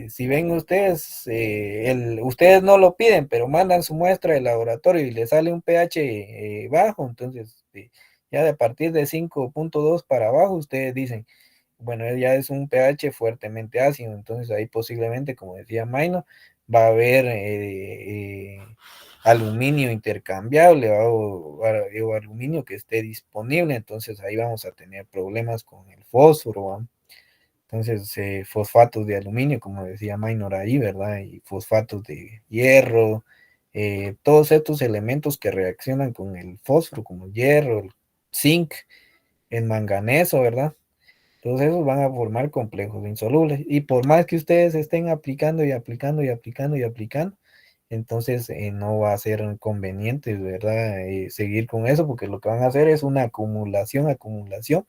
si ven ustedes, ustedes no lo piden, pero mandan su muestra de laboratorio y le sale un pH bajo, entonces ya de a partir de 5.2 para abajo, ustedes dicen, bueno, ya es un pH fuertemente ácido, entonces ahí posiblemente, como decía Maino, va a haber aluminio intercambiable o aluminio que esté disponible, entonces ahí vamos a tener problemas con el fósforo, ¿va? Entonces, fosfatos de aluminio, como decía Maynor ahí, ¿verdad? Y fosfatos de hierro, todos estos elementos que reaccionan con el fósforo, como el hierro, el zinc, el manganeso, ¿verdad? Todos esos van a formar complejos insolubles. Y por más que ustedes estén aplicando y aplicando y aplicando y aplicando, entonces no va a ser conveniente, ¿verdad? Seguir con eso, porque lo que van a hacer es una acumulación, acumulación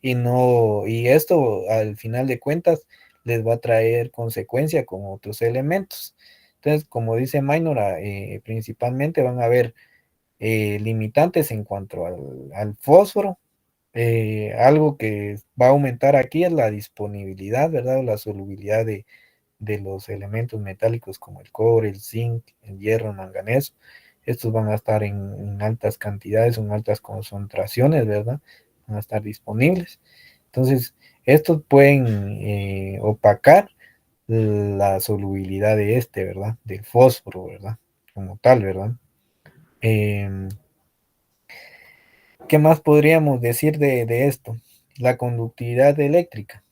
y no, y esto al final de cuentas les va a traer consecuencia con otros elementos. Entonces, como dice Maynora, principalmente van a haber limitantes en cuanto al fósforo. Algo que va a aumentar aquí es la disponibilidad, ¿verdad? La solubilidad de los elementos metálicos como el cobre, el zinc, el hierro, el manganeso. Estos van a estar en altas cantidades, en altas concentraciones, ¿verdad? Van a estar disponibles. Entonces, estos pueden opacar la solubilidad de este, ¿verdad? Del fósforo, ¿verdad? Como tal, ¿verdad? Em, ¿Qué más podríamos decir de esto? La conductividad eléctrica.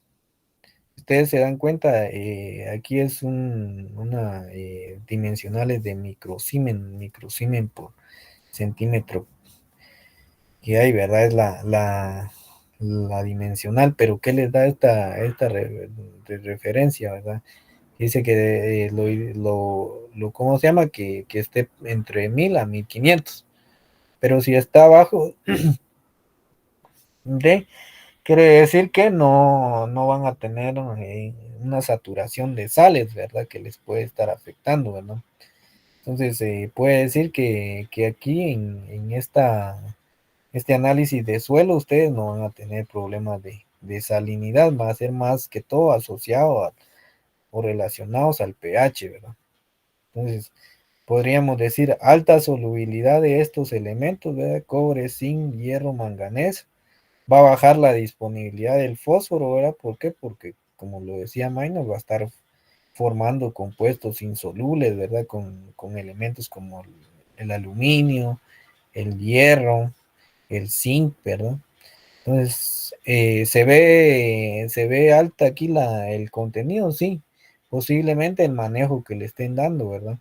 Ustedes se dan cuenta, aquí es una dimensionales de microsiemen por centímetro que hay, ¿verdad? Es la dimensional, pero ¿qué les da de referencia, ¿verdad? Dice que ¿cómo se llama? Que esté entre 1000 a 1500, pero si está abajo de, quiere decir que no van a tener una saturación de sales, ¿verdad? Que les puede estar afectando, ¿verdad? Entonces, puede decir que aquí en este análisis de suelo, ustedes no van a tener problemas de salinidad, va a ser más que todo asociado o relacionados al pH, ¿verdad? Entonces, podríamos decir alta solubilidad de estos elementos, ¿verdad? Cobre, zinc, hierro, manganeso. Va a bajar la disponibilidad del fósforo, ¿verdad? ¿Por qué? Porque, como lo decía Maynard, va a estar formando compuestos insolubles, ¿verdad? Con elementos como el aluminio, el hierro, el zinc, ¿verdad? Entonces, se ve alta aquí el contenido, sí, posiblemente el manejo que le estén dando, ¿verdad?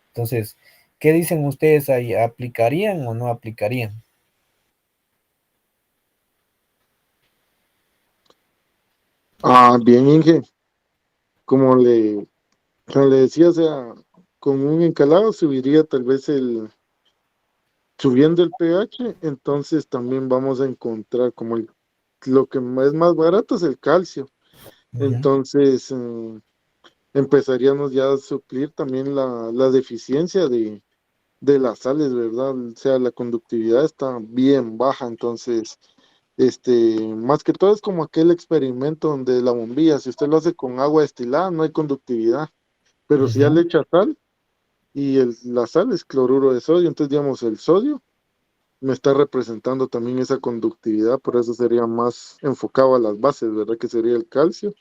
Entonces, ¿qué dicen ustedes ahí? ¿Aplicarían o no aplicarían? Bien, Inge, como como le decía, o sea, con un encalado subiría tal vez subiendo el pH, entonces también vamos a encontrar como lo que es más barato es el calcio. Ujú, Entonces, empezaríamos ya a suplir también la deficiencia de las sales, ¿verdad? O sea, la conductividad está bien baja, entonces, más que todo es como aquel experimento donde la bombilla, si usted lo hace con agua destilada, no hay conductividad, pero si ya le ujú, echa sal y la sal es cloruro de sodio, entonces, digamos, el sodio me está representando también esa conductividad, por eso sería más enfocado a las bases, ¿verdad? Que sería el calcio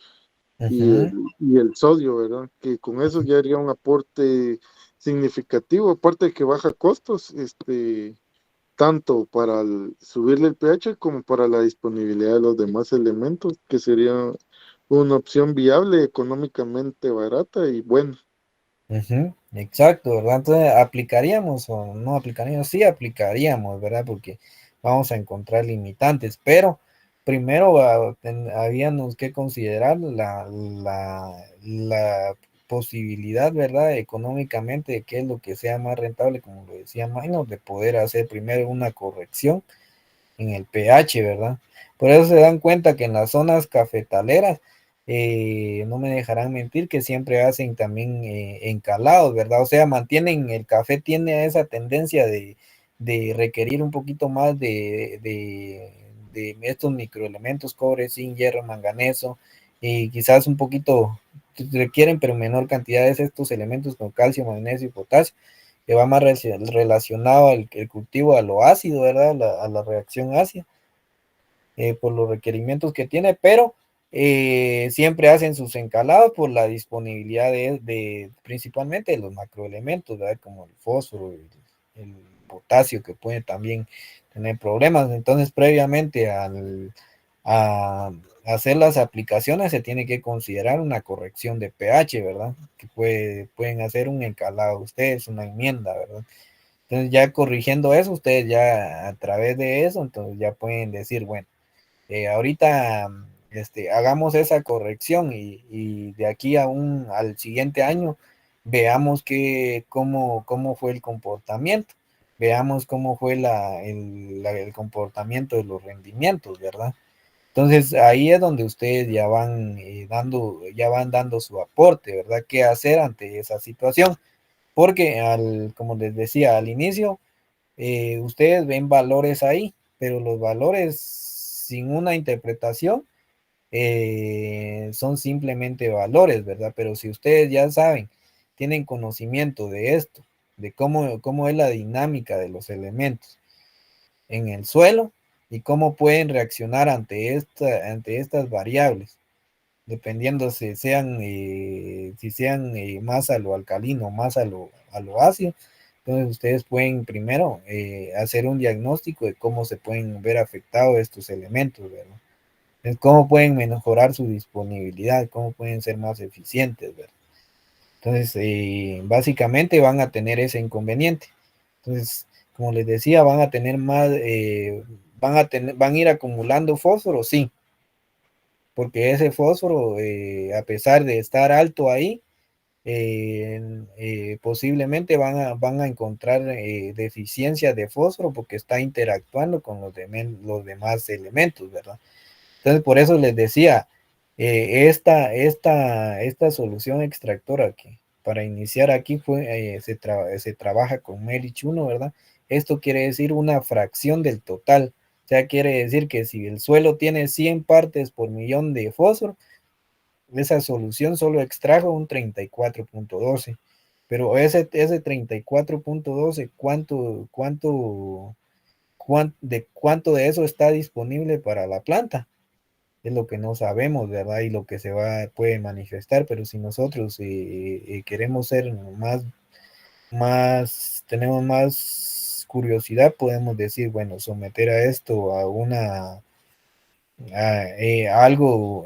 ujú, y el sodio, ¿verdad? Que con eso ya haría un aporte significativo, aparte de que baja costos, tanto para subirle el pH como para la disponibilidad de los demás elementos, que sería una opción viable, económicamente barata y buena. ujú, exacto, ¿verdad? Entonces, ¿aplicaríamos o no aplicaríamos? Sí, aplicaríamos, ¿verdad? Porque vamos a encontrar limitantes, pero primero habíamos que considerar la posibilidad, ¿verdad? Económicamente, de qué es lo que sea más rentable, como lo decía Maynard, de poder hacer primero una corrección en el pH, ¿verdad? Por eso se dan cuenta que en las zonas cafetaleras, no me dejarán mentir que siempre hacen también encalados, ¿verdad? O sea, mantienen, el café tiene esa tendencia de requerir un poquito más de estos microelementos, cobre, zinc, hierro, manganeso, y quizás un poquito requieren, pero menor cantidad de estos elementos como calcio, magnesio y potasio, que va más relacionado al el cultivo a lo ácido, ¿verdad? A la reacción ácida, por los requerimientos que tiene, pero siempre hacen sus encalados por la disponibilidad principalmente de los macroelementos, ¿verdad? Como el fósforo, el potasio, que puede también tener problemas. Entonces, previamente a hacer las aplicaciones se tiene que considerar una corrección de pH, ¿verdad? Que pueden hacer un encalado ustedes, una enmienda, ¿verdad? Entonces ya corrigiendo eso, ustedes ya a través de eso, entonces ya pueden decir, bueno, ahorita hagamos esa corrección y de aquí al siguiente año veamos cómo fue el comportamiento, veamos cómo fue el comportamiento de los rendimientos, ¿verdad? Entonces ahí es donde ustedes ya van dando su aporte, ¿verdad? ¿Qué hacer ante esa situación? Porque como les decía al inicio, ustedes ven valores ahí, pero los valores sin una interpretación son simplemente valores, ¿verdad? Pero si ustedes ya saben, tienen conocimiento de esto, de cómo es la dinámica de los elementos en el suelo y cómo pueden reaccionar ante estas variables, dependiendo si sean más a lo alcalino, más a lo ácido. Entonces ustedes pueden primero hacer un diagnóstico de cómo se pueden ver afectados estos elementos, ¿verdad? Es cómo pueden mejorar su disponibilidad, cómo pueden ser más eficientes, ¿verdad? Entonces, básicamente van a tener ese inconveniente. Entonces, como les decía, van a ir acumulando fósforo, sí, porque ese fósforo, a pesar de estar alto ahí, posiblemente van a encontrar deficiencias de fósforo porque está interactuando con los demás elementos, ¿verdad? Entonces, por eso les decía, esta solución extractora que para iniciar aquí se trabaja con Melich 1, ¿verdad? Esto quiere decir una fracción del total. O sea, quiere decir que si el suelo tiene 100 partes por millón de fósforo, esa solución solo extrajo un 34.12. Pero ese 34.12, de cuánto de eso está disponible para la planta? Es lo que no sabemos, ¿verdad? Y lo que puede manifestar, pero si nosotros queremos ser tenemos más curiosidad, podemos decir, bueno, someter a esto algo,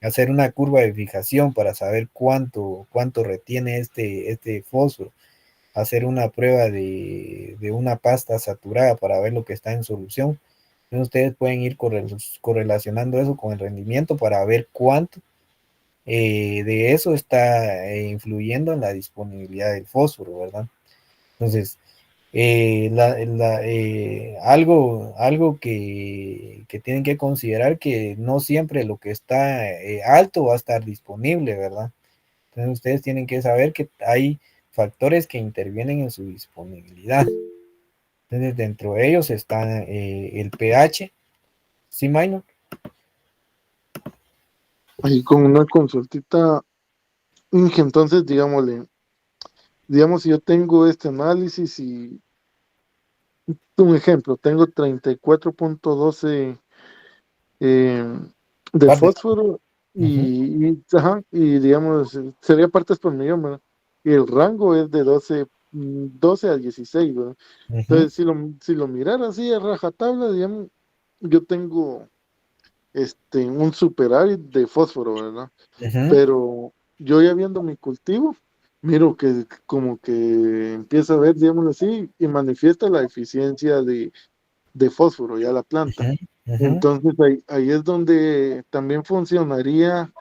hacer una curva de fijación para saber cuánto retiene este fósforo, hacer una prueba de una pasta saturada para ver lo que está en solución. Entonces ustedes pueden ir correlacionando eso con el rendimiento para ver cuánto de eso está influyendo en la disponibilidad del fósforo, ¿verdad? Entonces, algo que tienen que considerar que no siempre lo que está alto va a estar disponible, ¿verdad? Entonces ustedes tienen que saber que hay factores que intervienen en su disponibilidad. Entonces dentro de ellos está el pH, ¿sí, Minor? Ahí con una consultita, Inge, entonces digámosle, digamos si yo tengo este análisis y un ejemplo, tengo 34.12 eh, de Parte. fósforo Ujú, ajá, y digamos, sería partes por millón, ¿verdad? Y el rango es de 12 a 16, ¿verdad? ujú, Entonces, si lo mirara así a rajatabla, digamos, yo tengo un superávit de fósforo, ¿verdad? ujú, Pero yo ya viendo mi cultivo, miro que como que empieza a ver, digámoslo así, y manifiesta la eficiencia de fósforo ya la planta. ujú, ujú. Entonces ahí es donde también funcionaría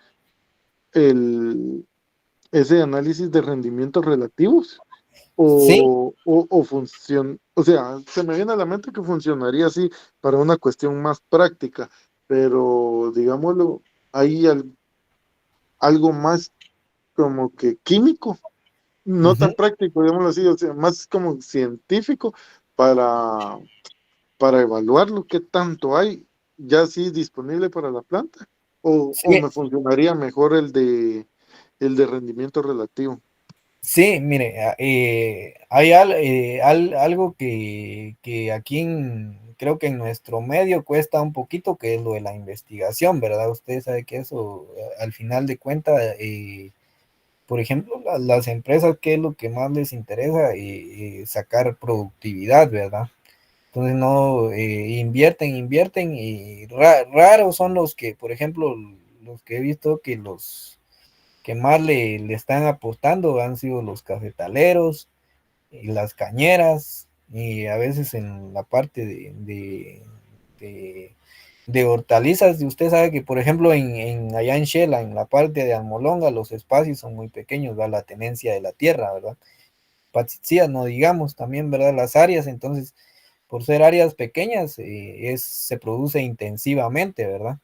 el, ese análisis de rendimientos relativos Sí, o sea, se me viene a la mente que funcionaría así para una cuestión más práctica, pero digámoslo, hay algo más como que químico, no ujú. tan práctico, digámoslo así, o sea, más como científico para, evaluar lo que tanto hay ya así disponible para la planta. o Sí, me funcionaría mejor el de rendimiento relativo. sí, mire, hay algo que aquí creo que en nuestro medio cuesta un poquito, que es lo de la investigación, ¿verdad? Usted sabe que eso, al final de cuentas, por ejemplo, las empresas, ¿qué es lo que más les interesa? Sacar productividad, ¿verdad? Entonces no invierten y raros son los que, por ejemplo, los que he visto que los que más le están apostando han sido los cafetaleros y las cañeras y a veces en la parte de, de hortalizas. Y usted sabe que, por ejemplo, allá en Shela, en la parte de Almolonga, los espacios son muy pequeños, da la tenencia de la tierra, ¿verdad? Patsitzías, no digamos, también, ¿verdad? Las áreas, entonces, por ser áreas pequeñas, se produce intensivamente, ¿verdad?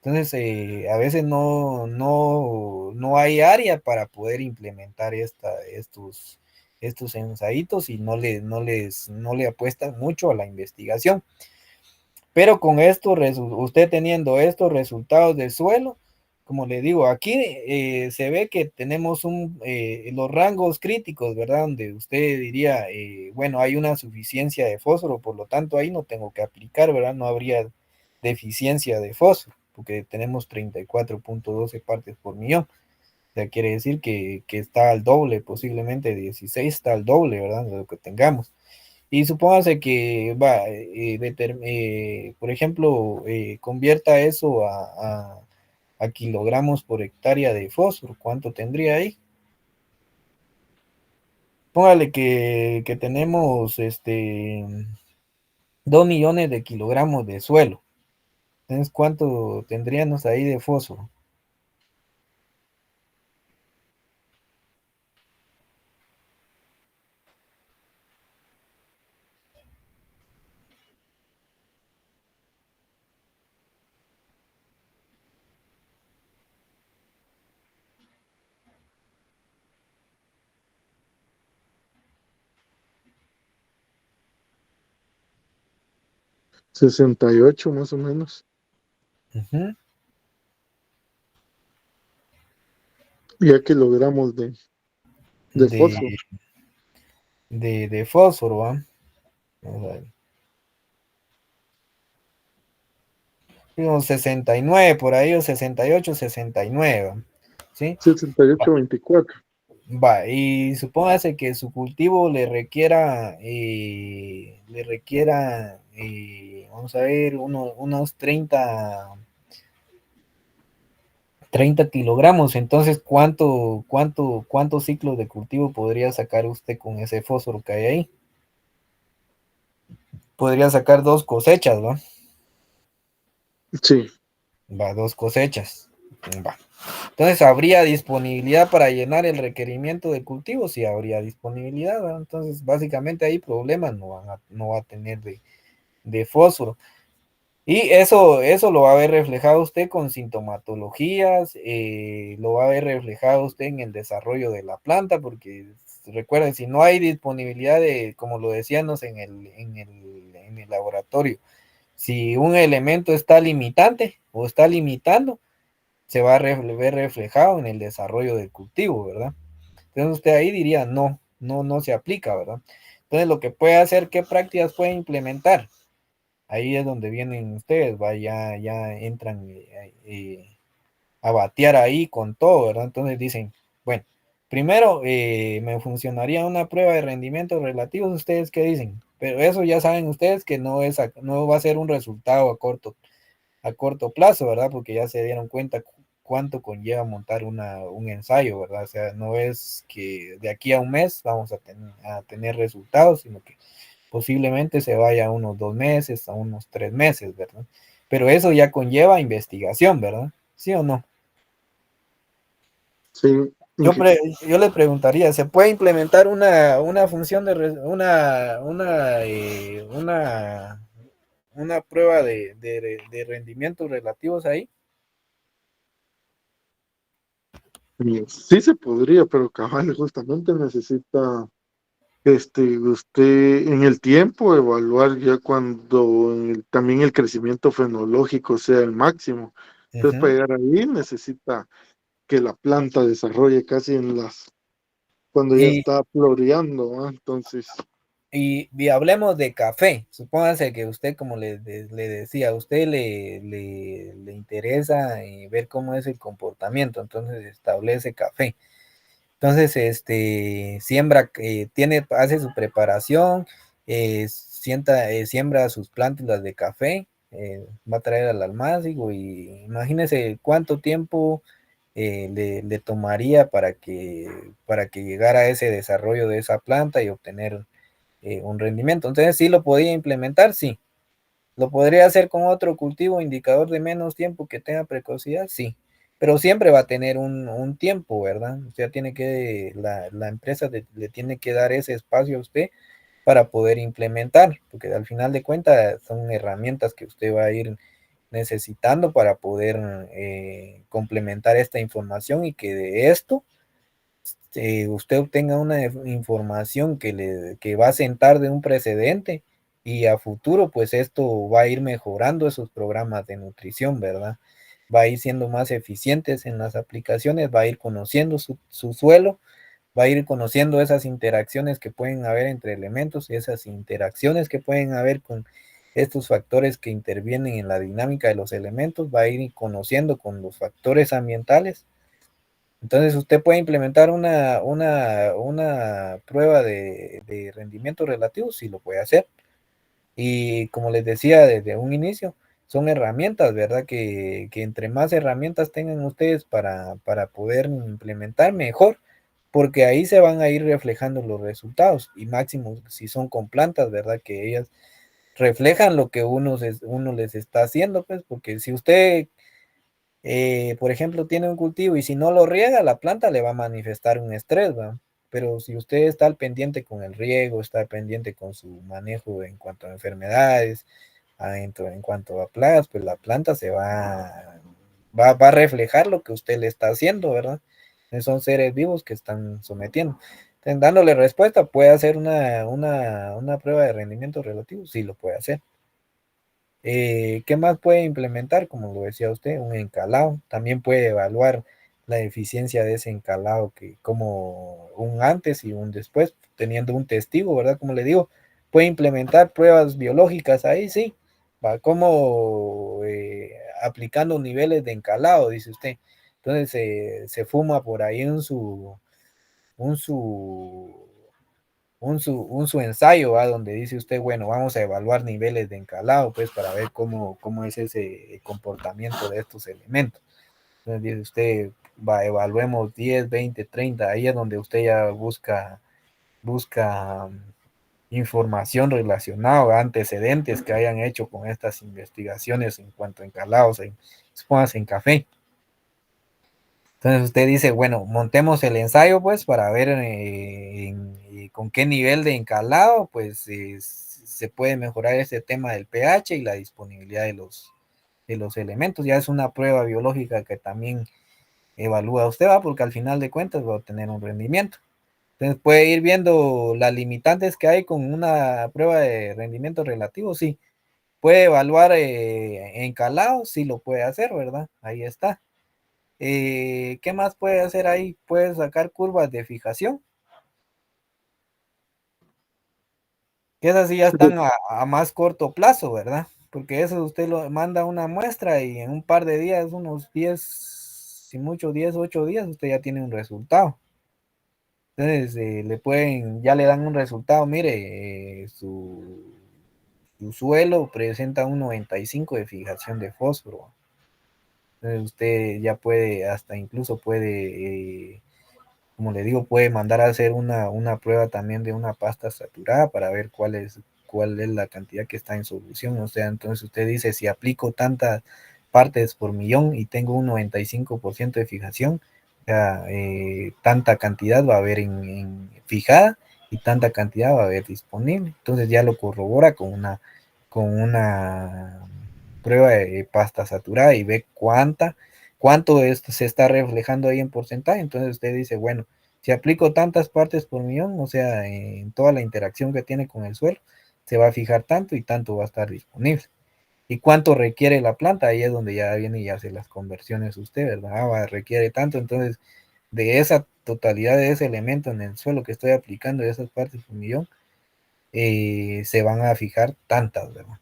Entonces, a veces no hay área para poder implementar estos ensaitos y no le apuestan mucho a la investigación. Pero con esto, usted teniendo estos resultados de suelo, como le digo, aquí se ve que tenemos los rangos críticos, ¿verdad? Donde usted diría, bueno, hay una suficiencia de fósforo, por lo tanto ahí no tengo que aplicar, ¿verdad? No habría deficiencia de fósforo, porque tenemos 34,12 partes por millón. O sea, quiere decir que está al doble, posiblemente 16 está al doble, ¿verdad? De lo que tengamos. Y supóngase que va, por ejemplo, convierta eso a kilogramos por hectárea de fósforo. ¿Cuánto tendría ahí? Póngale que tenemos 2 millones de kilogramos de suelo. Entonces, ¿cuánto tendríamos ahí de fósforo? 68 más o menos. Ujú. Ya kilogramos de de, fósforo. de fósforo, ¿va? Vamos a ver. Digamos 69 por ahí, o 68, 69, ¿va? ¿Sí? 68,24. Va, y supóngase que su cultivo vamos a ver, unos 30 kilogramos. Entonces, ¿cuántos ciclos de cultivo podría sacar usted con ese fósforo que hay ahí? Podría sacar dos cosechas, ¿va? Sí, Va, dos cosechas. Va. Entonces, ¿habría disponibilidad para llenar el requerimiento de cultivo? Sí, habría disponibilidad, ¿va? Entonces, básicamente ahí problemas no va a tener de fósforo. Y eso lo va a ver reflejado usted con sintomatologías, lo va a ver reflejado usted en el desarrollo de la planta, porque recuerden, si no hay disponibilidad de, como lo decíamos en el laboratorio, si un elemento está limitante o está limitando, se va a ver reflejado en el desarrollo del cultivo, ¿verdad? Entonces usted ahí diría, no se aplica, ¿verdad? Entonces lo que puede hacer, ¿qué prácticas puede implementar? Ahí es donde vienen ustedes, ¿va? Ya entran a batear ahí con todo, ¿verdad? Entonces dicen, bueno, primero me funcionaría una prueba de rendimientos relativos, ¿ustedes qué dicen? Pero eso ya saben ustedes que no va a ser un resultado a corto plazo, ¿verdad? Porque ya se dieron cuenta cuánto conlleva montar un ensayo, ¿verdad? O sea, no es que de aquí a un mes vamos a tener resultados, sino que posiblemente se vaya a unos 2 meses, a unos 3 meses, ¿verdad? Pero eso ya conlleva investigación, ¿verdad? ¿Sí o no? sí. Yo, yo le preguntaría, ¿se puede implementar una función una prueba de rendimientos relativos ahí? Sí se podría, pero cabal justamente necesita usted en el tiempo evaluar ya cuando también el crecimiento fenológico sea el máximo. Entonces, para llegar ahí necesita que la planta desarrolle casi cuando ya Y, está floreando, ¿va? Entonces, y hablemos de café. Supóngase que usted, como le decía, a usted le interesa ver cómo es el comportamiento, entonces establece café. Entonces, siembra, hace su preparación, siembra sus plántulas de café, va a traer al almácigo y imagínese cuánto tiempo le tomaría para que llegara a ese desarrollo de esa planta y obtener un rendimiento. Entonces, sí lo podía implementar, sí. ¿Lo podría hacer con otro cultivo indicador de menos tiempo que tenga precocidad? Sí, pero siempre va a tener un tiempo, ¿verdad? O sea, la empresa le tiene que dar ese espacio a usted para poder implementar, porque al final de cuentas son herramientas que usted va a ir necesitando para poder complementar esta información y que de esto usted obtenga una información que va a sentar de un precedente y a futuro, pues esto va a ir mejorando esos programas de nutrición, ¿verdad? Va a ir siendo más eficientes en las aplicaciones, va a ir conociendo su suelo, va a ir conociendo esas interacciones que pueden haber entre elementos, esas interacciones que pueden haber con estos factores que intervienen en la dinámica de los elementos, va a ir conociendo con los factores ambientales. Entonces usted puede implementar una prueba de rendimiento relativo, si lo puede hacer. Y como les decía desde un inicio, son herramientas, ¿verdad? Que entre más herramientas tengan ustedes para poder implementar mejor, porque ahí se van a ir reflejando los resultados. Y máximo, si son con plantas, ¿verdad? Que ellas reflejan lo que uno les está haciendo, pues, porque si usted por ejemplo, tiene un cultivo y si no lo riega, la planta le va a manifestar un estrés, ¿va? Pero si usted está al pendiente con el riego, está al pendiente con su manejo en cuanto a enfermedades, en cuanto a plagas, pues la planta va a reflejar lo que usted le está haciendo, ¿verdad? Son seres vivos que están sometiendo. Entonces, dándole respuesta, puede hacer una prueba de rendimiento relativo, sí lo puede hacer. ¿Qué más puede implementar? Como lo decía usted, un encalado. También puede evaluar la eficiencia de ese encalado, que como un antes y un después, teniendo un testigo, ¿verdad? Como le digo, puede implementar pruebas biológicas ahí, sí. Va como aplicando niveles de encalado, dice usted. Entonces se fuma por ahí un su un su ensayo, ¿va? Donde dice usted, bueno, vamos a evaluar niveles de encalado, pues, para ver cómo es ese comportamiento de estos elementos. Entonces dice usted, va, evaluemos 10, 20, 30, ahí es donde usted ya busca información relacionada, antecedentes que hayan hecho con estas investigaciones en cuanto a encalados, en café. Entonces usted dice, bueno, montemos el ensayo pues para ver con qué nivel de encalado pues se puede mejorar ese tema del pH y la disponibilidad de los elementos. Ya es una prueba biológica que también evalúa usted, va, porque al final de cuentas va a obtener un rendimiento. Entonces puede ir viendo las limitantes que hay con una prueba de rendimiento relativo, sí. Puede evaluar encalado, sí lo puede hacer, ¿verdad? Ahí está. ¿Qué más puede hacer ahí? Puede sacar curvas de fijación, que esas sí ya están a más corto plazo, ¿verdad? Porque eso usted lo manda una muestra y en un par de días, unos 10, si mucho 10, 8 días, usted ya tiene un resultado. Entonces, ya le dan un resultado, mire, su suelo presenta un 95 de fijación de fósforo. Entonces, usted ya puede, hasta incluso puede como le digo, puede mandar a hacer una prueba también de una pasta saturada para ver cuál es la cantidad que está en solución. O sea, entonces usted dice, si aplico tantas partes por millón y tengo un 95% de fijación, o sea, tanta cantidad va a haber en fijada y tanta cantidad va a haber disponible. Entonces ya lo corrobora con una prueba de pasta saturada y ve cuánto esto se está reflejando ahí en porcentaje. Entonces usted dice, bueno, si aplico tantas partes por millón, o sea, en toda la interacción que tiene con el suelo, se va a fijar tanto y tanto va a estar disponible. ¿Y cuánto requiere la planta? Ahí es donde ya viene y hace las conversiones usted, ¿verdad? Requiere tanto, entonces de esa totalidad de ese elemento en el suelo que estoy aplicando, de esas partes por millón, se van a fijar tantas, ¿verdad?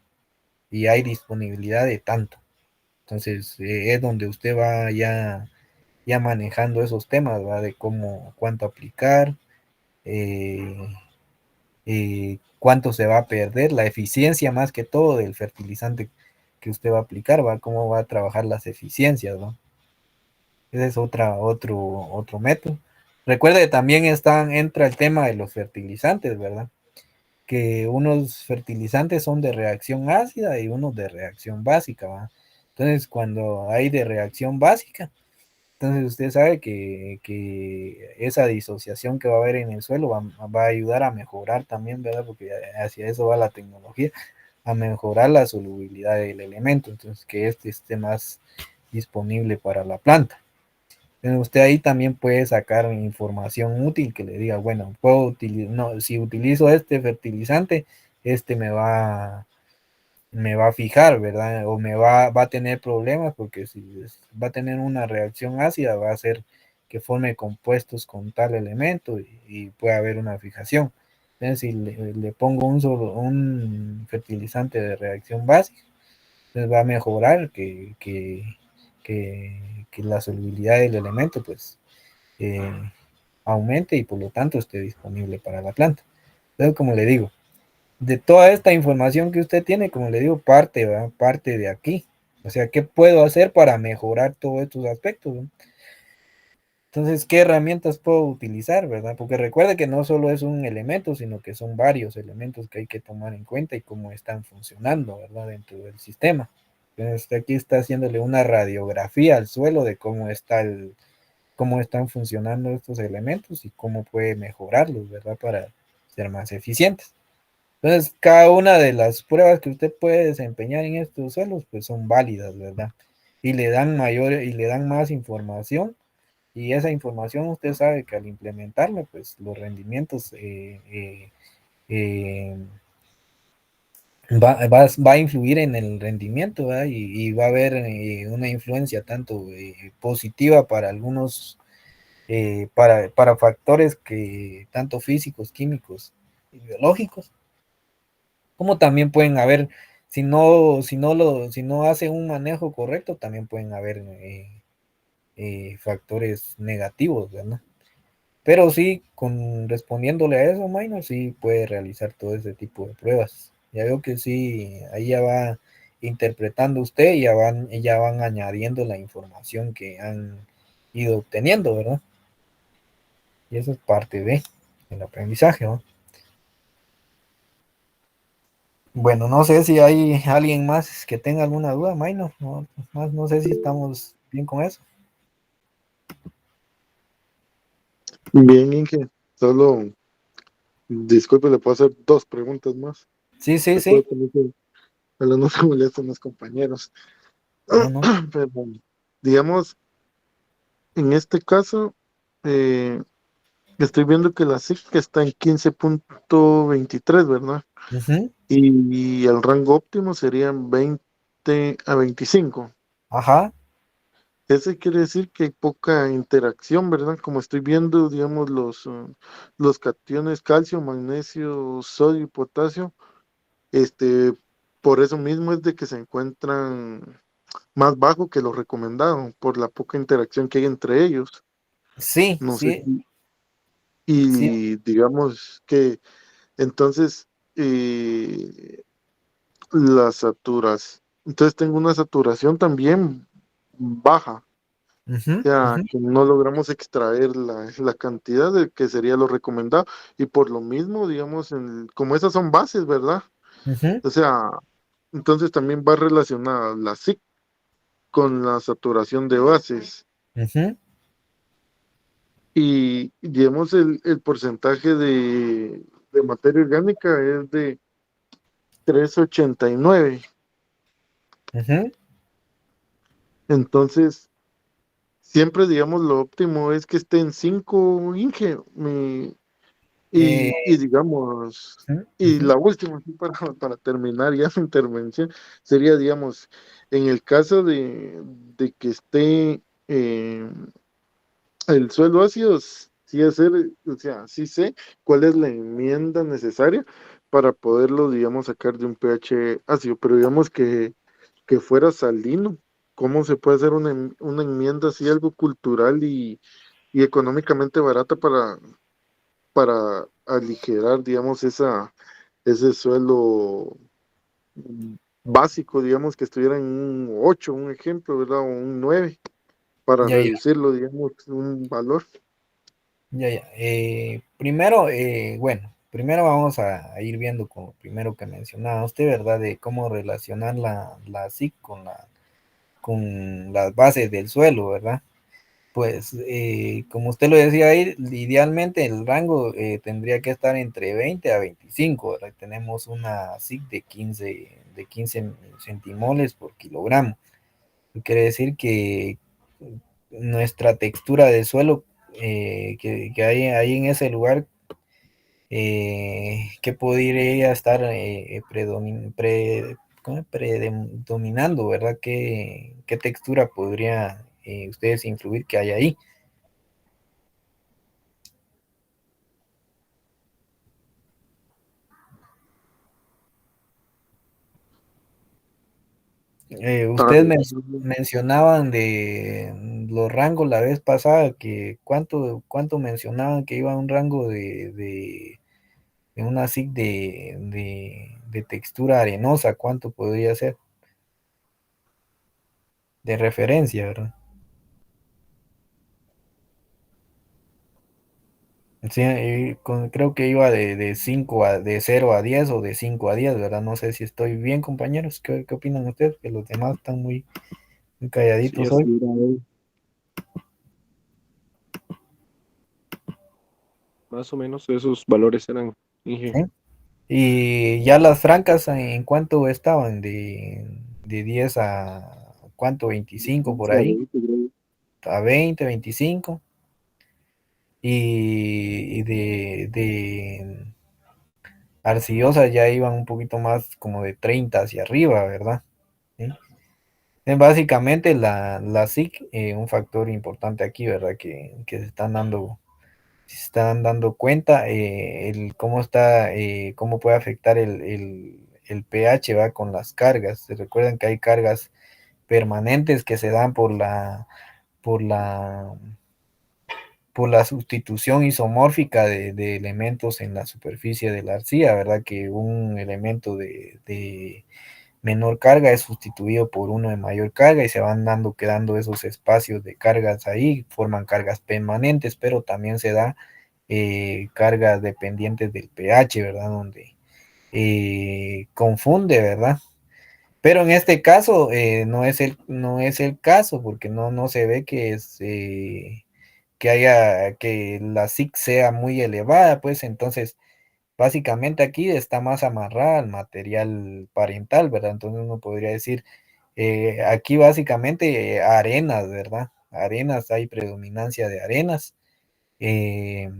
Y hay disponibilidad de tanto. Entonces es donde usted va ya manejando esos temas, ¿verdad? De cómo, cuánto aplicar, eh, cuánto se va a perder, la eficiencia más que todo del fertilizante que usted va a aplicar, ¿va? Cómo va a trabajar las eficiencias, ¿no? Ese es otro método. Recuerde que también entra el tema de los fertilizantes, ¿verdad? Que unos fertilizantes son de reacción ácida y unos de reacción básica, ¿va? Entonces, cuando hay de reacción básica, entonces usted sabe que esa disociación que va a haber en el suelo va a ayudar a mejorar también, ¿verdad? Porque hacia eso va la tecnología, a mejorar la solubilidad del elemento, entonces que este esté más disponible para la planta. Entonces usted ahí también puede sacar información útil que le diga, bueno, puedo utilizar, no, si utilizo este fertilizante, este me va a fijar, ¿verdad? O va a tener problemas porque si va a tener una reacción ácida, va a hacer que forme compuestos con tal elemento y puede haber una fijación. Entonces, si le pongo un fertilizante de reacción básica, entonces va a mejorar que la solubilidad del elemento pues eh, aumente y por lo tanto esté disponible para la planta. Entonces, como le digo, de toda esta información que usted tiene, como le digo, parte, ¿verdad? Parte de aquí. O sea, ¿qué puedo hacer para mejorar todos estos aspectos? ¿No? Entonces, ¿qué herramientas puedo utilizar, verdad? Porque recuerde que no solo es un elemento, sino que son varios elementos que hay que tomar en cuenta y cómo están funcionando, ¿verdad? Dentro del sistema. Entonces, usted aquí está haciéndole una radiografía al suelo de cómo están funcionando estos elementos y cómo puede mejorarlos, ¿verdad? Para ser más eficientes. Entonces, cada una de las pruebas que usted puede desempeñar en estos suelos, pues son válidas, ¿verdad? Y le dan más información, y esa información usted sabe que al implementarla, pues los rendimientos eh, va a influir en el rendimiento, ¿verdad? Y va a haber una influencia tanto positiva para algunos, para factores que, tanto físicos, químicos y biológicos, como también pueden haber, si no hace un manejo correcto, también pueden haber factores negativos, ¿verdad? Pero sí, respondiéndole a eso, Minor, sí puede realizar todo ese tipo de pruebas. Ya veo que sí, ahí ya va interpretando usted y ya van añadiendo la información que han ido obteniendo, ¿verdad? Y eso es parte del aprendizaje, ¿no? Bueno, no sé si hay alguien más que tenga alguna duda, Maino. No, no sé si estamos bien con eso. Bien, Inge, solo, disculpe, le puedo hacer dos preguntas más. Sí, sí, Recuerdo sí. que no se molestan los compañeros. No, no. Pero, digamos, en este caso, eh, estoy viendo que la SIC está en 15.23, ¿verdad? Ujú. Y el rango óptimo serían 20 a 25. Ajá. Ese quiere decir que hay poca interacción, ¿verdad? Como estoy viendo, digamos, los cationes calcio, magnesio, sodio y potasio, este, por eso mismo es de que se encuentran más bajo que lo recomendado, por la poca interacción que hay entre ellos. Sí, No sé sí, sí. y digamos que entonces eh, la saturación, entonces tengo una saturación también baja, Ujú, o sea, ujú, que no logramos extraer la cantidad de que sería lo recomendado y por lo mismo, digamos, como esas son bases, ¿verdad? ujú, O sea, entonces también va relacionada la SIC con la saturación de bases. ujú, Y digamos, el porcentaje de materia orgánica es de 3,89. ujú. Entonces, siempre, digamos, lo óptimo es que esté en 5 Inge. Y digamos, Ujú, y ujú. la última, sí, para terminar ya mi intervención, sería, digamos, en el caso de que esté el suelo ácido, sí hacer, o sea, sí sé cuál es la enmienda necesaria para poderlo, digamos, sacar de un pH ácido, pero digamos que fuera salino, ¿cómo se puede hacer una enmienda así, algo cultural y económicamente barata para aligerar, digamos, ese suelo básico, digamos, que estuviera en un 8 un ejemplo, ¿verdad? O un 9 para Ya, ya, reducirlo, digamos, un valor? ya, ya. Primero, bueno, primero vamos a ir viendo con lo primero que mencionaba usted, ¿verdad? De cómo relacionar la SIC con las bases del suelo, ¿verdad? Pues, como usted lo decía ahí, idealmente el rango tendría que estar entre 20 a 25, ¿verdad? Tenemos una SIC de 15 centimoles por kilogramo. Quiere decir que nuestra textura de suelo que hay ahí en ese lugar, que podría estar ¿cómo es? Predominando, ¿verdad? ¿Qué textura podría ustedes influir que hay ahí? Ah, Ustedes mencionaban de los rangos la vez pasada, que cuánto mencionaban que iba a un rango de una SIC de textura arenosa, cuánto podría ser de referencia, ¿verdad? Sí, creo que iba de 5 de 0 a 10 o de 5 a 10, ¿verdad? No sé si estoy bien, compañeros. ¿Qué opinan ustedes? Que los demás están muy Sí, calladitos hoy. así era, más o menos esos valores eran, Inge. ¿Sí? Y ya las francas, ¿en cuánto estaban? De 10 a cuánto, 25 por 15 a ahí, 20, creo. a 20, 25. Y de arcillosas ya iban un poquito más como de 30 hacia arriba, ¿verdad? ¿Sí? Básicamente la SIC, un factor importante aquí, ¿verdad? Que se están dando cuenta, cómo está, cómo puede afectar el pH, ¿va? Con las cargas. Se recuerdan que hay cargas permanentes que se dan por la, por la sustitución isomórfica de elementos en la superficie de la arcilla, ¿verdad? Que un elemento de menor carga es sustituido por uno de mayor carga y se van quedando esos espacios de cargas ahí, forman cargas permanentes, pero también se da cargas dependientes del pH, ¿verdad? Donde confunde, ¿verdad? Pero en este caso no es el caso porque no se ve que la SIC sea muy elevada, pues entonces básicamente aquí está más amarrada al material parental, ¿verdad? Entonces uno podría decir, aquí básicamente arenas, ¿verdad? Arenas, hay predominancia de arenas. eh,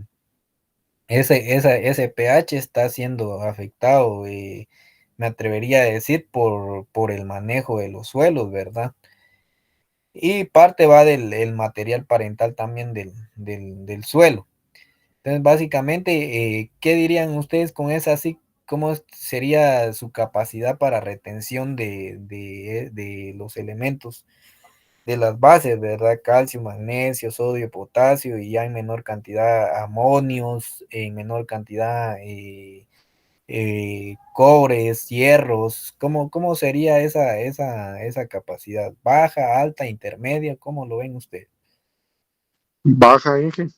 ese pH está siendo afectado, me atrevería a decir, por el manejo de los suelos, ¿verdad? Y parte va del el material parental también del suelo. Entonces, básicamente, ¿qué dirían ustedes con esa así? ¿Cómo sería su capacidad para retención de los elementos, de las bases, ¿verdad? Calcio, magnesio, sodio, potasio, y ya en menor cantidad amonios, en menor cantidad cobres, hierros. ¿Cómo sería esa capacidad? ¿Baja, alta, intermedia? ¿Cómo lo ven ustedes? baja, Inge.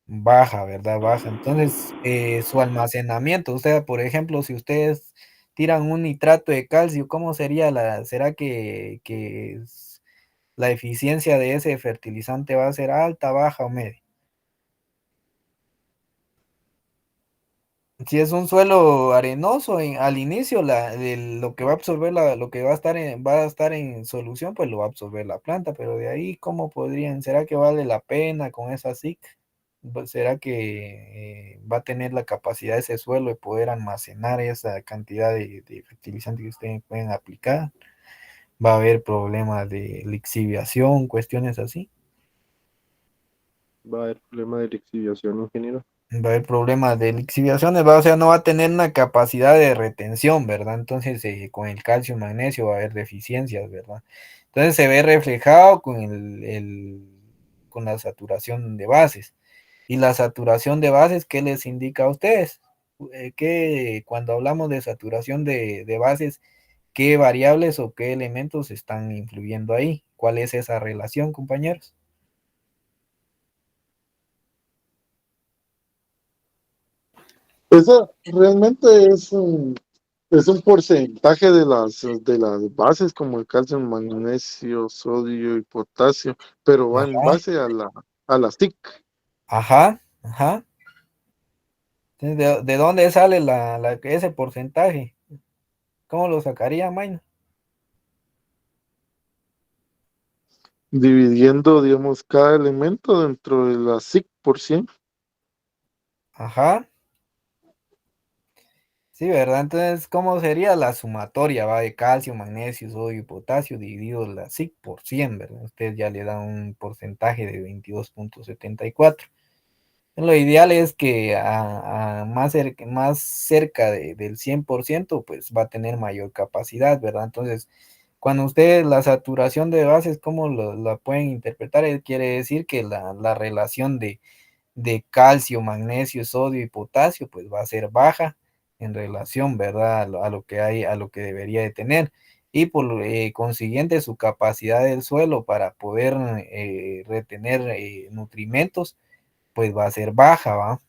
Baja, ¿verdad? Baja. Entonces, su almacenamiento, o sea, por ejemplo, si ustedes tiran un nitrato de calcio, ¿cómo será que la eficiencia de ese fertilizante va a ser alta, baja o media? Si es un suelo arenoso al inicio, lo que va a absorber, lo que va a estar en solución, pues lo va a absorber la planta, pero de ahí, ¿cómo será que vale la pena con esa SIC? ¿Será que va a tener la capacidad de ese suelo de poder almacenar esa cantidad de fertilizante que ustedes pueden aplicar? ¿Va a haber problemas de lixiviación, cuestiones así? Va a haber problema de lixiviación, ingeniero. Va a haber problemas de lixiviaciones, ¿va? O sea, no va a tener una capacidad de retención, ¿verdad? Entonces, con el calcio, magnesio va a haber deficiencias, ¿verdad? Entonces se ve reflejado con con la saturación de bases. Y la saturación de bases, ¿qué les indica a ustedes? Que cuando hablamos de saturación de bases, ¿qué variables o qué elementos están influyendo ahí? ¿Cuál es esa relación, compañeros? Esa realmente es un porcentaje de las bases como el calcio, magnesio, sodio y potasio, pero va en Ajá, base a la SIC. ajá, ajá. Entonces, de dónde sale ese porcentaje? ¿Cómo lo sacaría, Maino? Dividiendo, digamos, cada elemento dentro de la SIC por 100. Ajá. Sí, ¿verdad? Entonces, ¿cómo sería la sumatoria, va? De calcio, magnesio, sodio y potasio dividido la SIC por 100, ¿verdad? Usted ya le da un porcentaje de 22,74. Lo ideal es que a más cerca del 100%, pues va a tener mayor capacidad, ¿verdad? Entonces, cuando ustedes la saturación de bases, ¿cómo la pueden interpretar? Quiere decir que la relación de calcio, magnesio, sodio y potasio, pues va a ser baja en relación, ¿verdad? A lo que hay, a lo que debería de tener. Y por consiguiente, su capacidad del suelo para poder retener nutrimentos, pues va a ser baja, ¿va?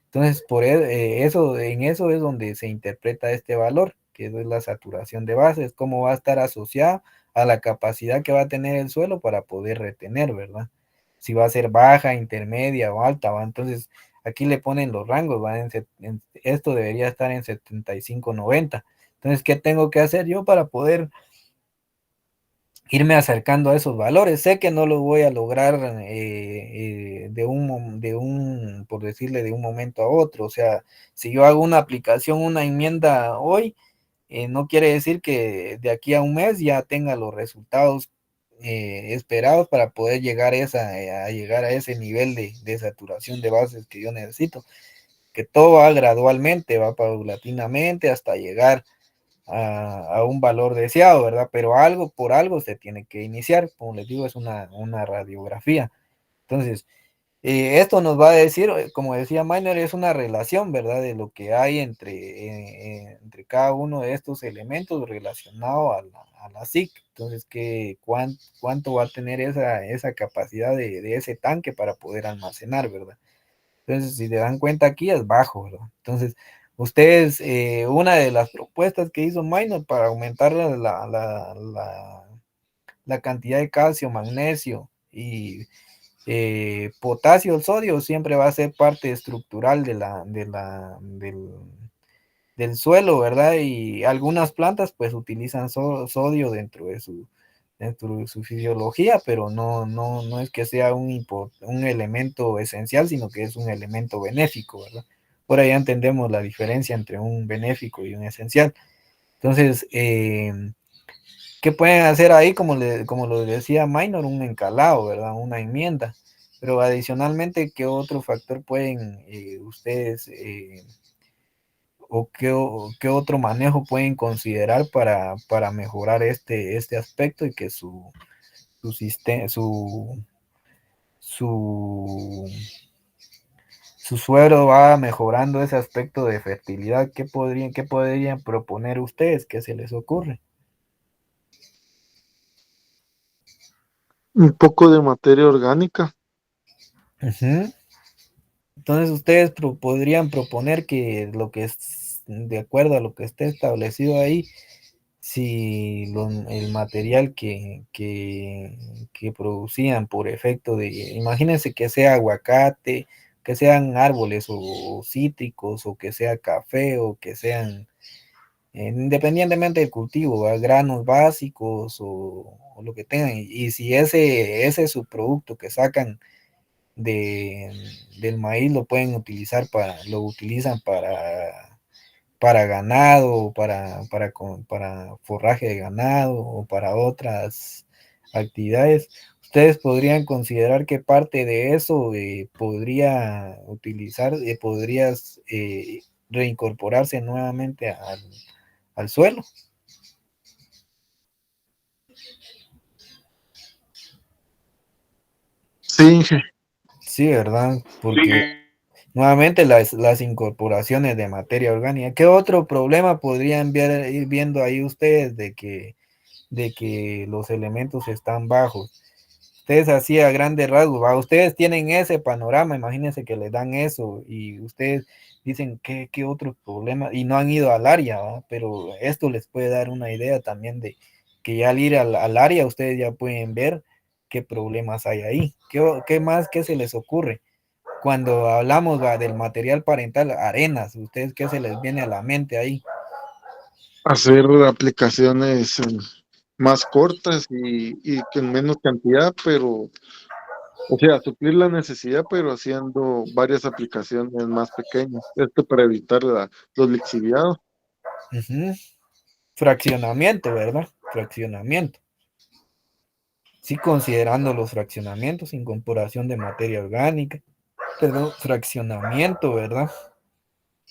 Entonces, eso, en eso es donde se interpreta este valor, que es la saturación de bases, cómo va a estar asociada a la capacidad que va a tener el suelo para poder retener, ¿verdad? Si va a ser baja, intermedia o alta, ¿va? Entonces, aquí le ponen los rangos, ¿va? Esto debería estar en 75-90. Entonces, ¿qué tengo que hacer yo para poder irme acercando a esos valores? Sé que no lo voy a lograr por decirle, de un momento a otro. O sea, si yo hago una aplicación, una enmienda hoy, no quiere decir que de aquí a un mes ya tenga los resultados esperados para poder llegar a llegar a ese nivel de saturación de bases que yo necesito. Que todo va gradualmente, va paulatinamente hasta llegar a un valor deseado, ¿verdad? Pero algo por algo se tiene que iniciar, como les digo, es una radiografía. Entonces, esto nos va a decir, como decía Miner, es una relación, ¿verdad? De lo que hay entre cada uno de estos elementos relacionado a la SIC. Entonces, ¿cuánto va a tener esa capacidad de ese tanque para poder almacenar, ¿verdad? Entonces, si te dan cuenta aquí es bajo, ¿verdad? Entonces, ustedes, una de las propuestas que hizo Minor para aumentar la cantidad de calcio, magnesio y potasio, el sodio, siempre va a ser parte estructural del suelo, ¿verdad? Y algunas plantas pues utilizan sodio dentro de su fisiología, pero no es que sea un elemento esencial, sino que es un elemento benéfico, ¿verdad? Por ahí entendemos la diferencia entre un benéfico y un esencial. Entonces, ¿qué pueden hacer ahí? Como lo decía Minor, un encalado, ¿verdad? Una enmienda. Pero adicionalmente, ¿qué otro factor pueden ustedes qué otro manejo pueden considerar para mejorar este aspecto y que su sistema, su, su suero va mejorando ese aspecto de fertilidad? Qué podrían proponer ustedes? ¿Qué se les ocurre? Un poco de materia orgánica. Ujú. Entonces ustedes podrían proponer que lo que es de acuerdo a lo que esté establecido ahí, si el material que producían por efecto imagínense que sea aguacate, que sean árboles o cítricos, o que sea café, o que sean, independientemente del cultivo, ¿va? Granos básicos o lo que tengan, y si ese es su producto que sacan de, del maíz lo pueden utilizar lo utilizan para ganado, para forraje de ganado o para otras actividades. Ustedes podrían considerar que parte de eso podría utilizar, podrías reincorporarse nuevamente al suelo. Sí, Sí, ¿verdad? Porque nuevamente las incorporaciones de materia orgánica. ¿Qué otro problema podrían ir viendo ahí ustedes de que los elementos están bajos? Ustedes así a grandes rasgos, ¿va? Ustedes tienen ese panorama, imagínense que les dan eso y ustedes dicen qué otros problemas y no han ido al área, ¿va? Pero esto les puede dar una idea también de que ya al ir al área ustedes ya pueden ver qué problemas hay ahí. ¿Qué más, qué se les ocurre? Cuando hablamos del material parental, arenas, ¿ustedes qué se les viene a la mente ahí? hacer aplicaciones más cortas y que en menos cantidad, pero, o sea, suplir la necesidad, pero haciendo varias aplicaciones más pequeñas. Esto para evitar los lixiviados. Ujú. Fraccionamiento, ¿verdad? Fraccionamiento. Sí, considerando los fraccionamientos, incorporación de materia orgánica, pero fraccionamiento, ¿verdad?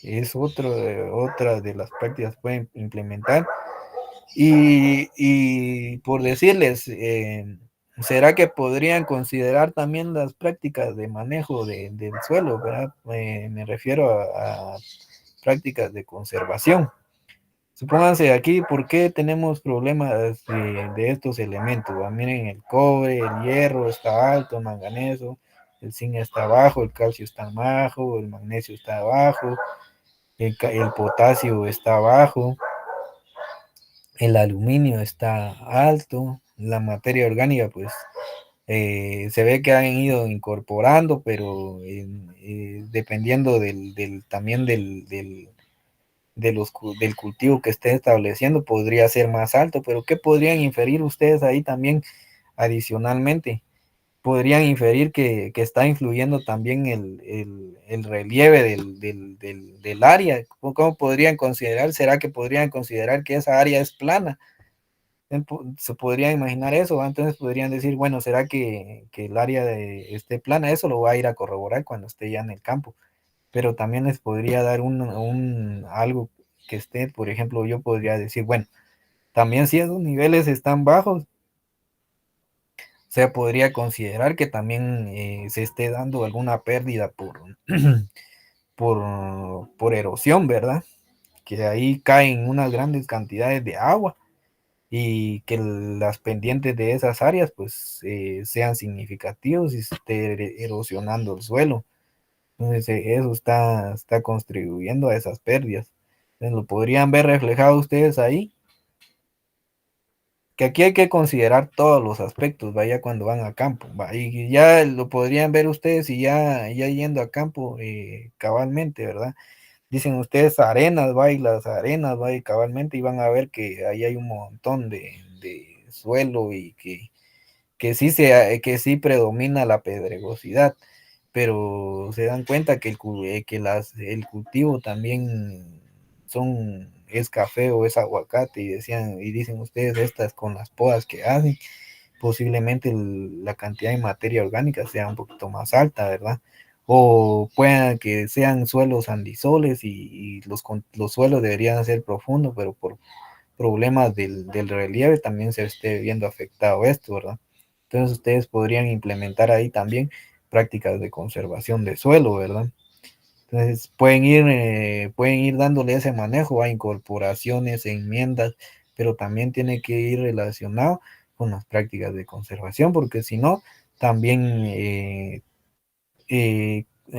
Es otra de las prácticas que pueden implementar. Y por decirles, ¿será que podrían considerar también las prácticas de manejo del suelo, ¿verdad? Me refiero a prácticas de conservación. Supónganse aquí, ¿por qué tenemos problemas de estos elementos? ¿Va? Miren, el cobre, el hierro está alto, el manganeso, el zinc está bajo, el calcio está bajo, el magnesio está bajo, el potasio está bajo, el aluminio está alto, la materia orgánica, pues se ve que han ido incorporando, pero dependiendo también del cultivo que esté estableciendo, podría ser más alto, pero ¿qué podrían inferir ustedes ahí también adicionalmente? Podrían inferir que está influyendo también el relieve del área. ¿Cómo podrían considerar? ¿Será que podrían considerar que esa área es plana? Se podría imaginar eso, ¿va? Entonces podrían decir, bueno, ¿será que el área esté plana? Eso lo va a ir a corroborar cuando esté ya en el campo, pero también les podría dar algo que esté, por ejemplo, yo podría decir, bueno, también si esos niveles están bajos, o sea, podría considerar que también se esté dando alguna pérdida por erosión, ¿verdad? Que ahí caen unas grandes cantidades de agua y que las pendientes de esas áreas pues sean significativos y se esté erosionando el suelo. Entonces eso está contribuyendo a esas pérdidas. Entonces, lo podrían ver reflejado ustedes ahí, que aquí hay que considerar todos los aspectos, vaya cuando van a campo, va, y ya lo podrían ver ustedes y ya yendo a campo cabalmente, ¿verdad? Dicen ustedes arenas, va, y las arenas, va, y cabalmente, y van a ver que ahí hay un montón de suelo y que sí predomina la pedregosidad, pero se dan cuenta que el cultivo también es café o es aguacate, y dicen ustedes estas con las podas que hacen, posiblemente la cantidad de materia orgánica sea un poquito más alta, ¿verdad? O puedan que sean suelos andisoles y los suelos deberían ser profundos, pero por problemas del relieve también se esté viendo afectado esto, ¿verdad? Entonces ustedes podrían implementar ahí también prácticas de conservación de suelo, ¿verdad? Entonces pueden ir dándole ese manejo a incorporaciones, enmiendas, pero también tiene que ir relacionado con las prácticas de conservación, porque si no, también eh,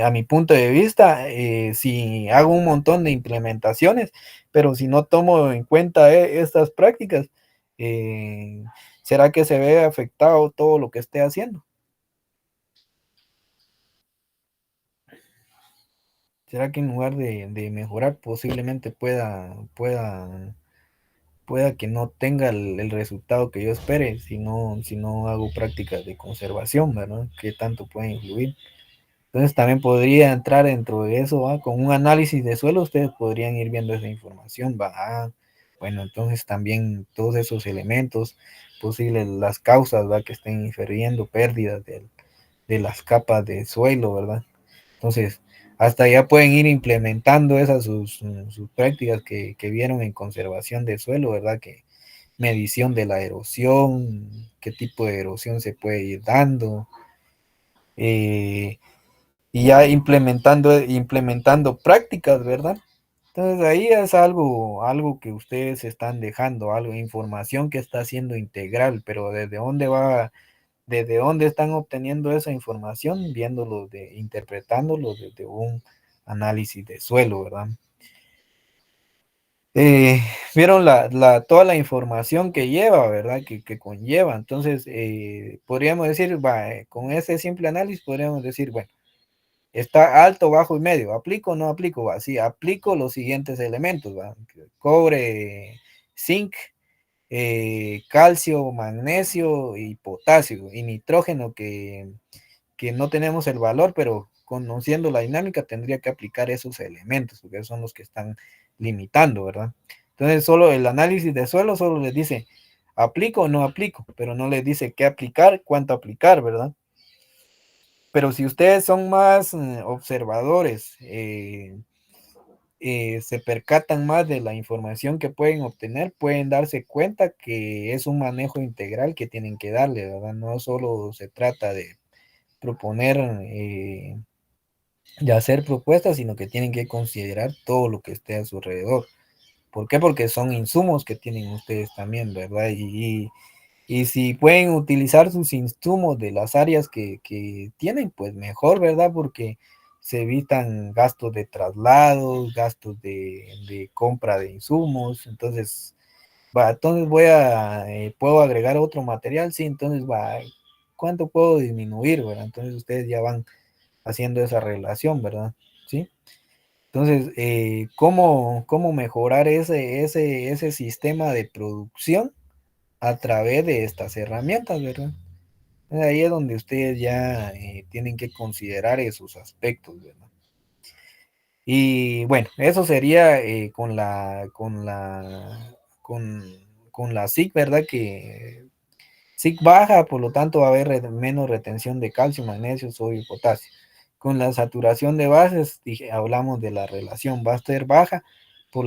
a mi punto de vista, si hago un montón de implementaciones, pero si no tomo en cuenta estas prácticas, eh, ¿será que se ve afectado todo lo que esté haciendo? ¿Será que en lugar de mejorar posiblemente pueda que no tenga el resultado que yo espere si no hago prácticas de conservación, ¿verdad? ¿Qué tanto puede influir? Entonces también podría entrar dentro de eso, ¿va? Con un análisis de suelo ustedes podrían ir viendo esa información, ¿va? Bueno, entonces también todos esos elementos posibles, las causas, ¿va? Que estén infiriendo pérdidas de las capas de suelo, ¿verdad? Entonces, hasta ya pueden ir implementando esas sus prácticas que vieron en conservación de suelo, ¿verdad? Que medición de la erosión, qué tipo de erosión se puede ir dando, eh, y ya implementando prácticas, ¿verdad? Entonces ahí es algo que ustedes están dejando, algo, información que está siendo integral, pero desde dónde están obteniendo esa información, interpretándolo desde un análisis de suelo, ¿verdad? Eh, Vieron toda la información que lleva, ¿verdad? Que conlleva. Entonces, podríamos decir, con ese simple análisis, podríamos decir, bueno, está alto, bajo y medio. ¿Aplico o no aplico? Va, sí, aplico los siguientes elementos, ¿va? Cobre, zinc, calcio, magnesio y potasio y nitrógeno que no tenemos el valor, pero conociendo la dinámica tendría que aplicar esos elementos, porque son los que están limitando, ¿verdad? Entonces, solo el análisis de suelo solo les dice, aplico o no aplico, pero no les dice qué aplicar, cuánto aplicar, ¿verdad? Pero si ustedes son más observadores, se percatan más de la información que pueden obtener, pueden darse cuenta que es un manejo integral que tienen que darle, ¿verdad? No solo se trata de proponer, de hacer propuestas, sino que tienen que considerar todo lo que esté a su alrededor. ¿Por qué? Porque son insumos que tienen ustedes también, ¿verdad? Y si pueden utilizar sus insumos de las áreas que tienen, pues mejor, ¿verdad? Porque se evitan gastos de traslados, gastos de compra de insumos. Entonces, entonces puedo agregar otro material, sí, entonces ¿cuánto puedo disminuir, ¿verdad? Entonces ustedes ya van haciendo esa relación, ¿verdad? ¿Sí? Entonces, ¿cómo mejorar ese sistema de producción a través de estas herramientas, ¿verdad? Ahí es donde ustedes ya tienen que considerar esos aspectos, ¿verdad? Y bueno, eso sería con la SIC, ¿verdad? Que SIC baja, por lo tanto va a haber menos retención de calcio, magnesio, sodio y potasio. Con la saturación de bases, hablamos de la relación, va a ser baja por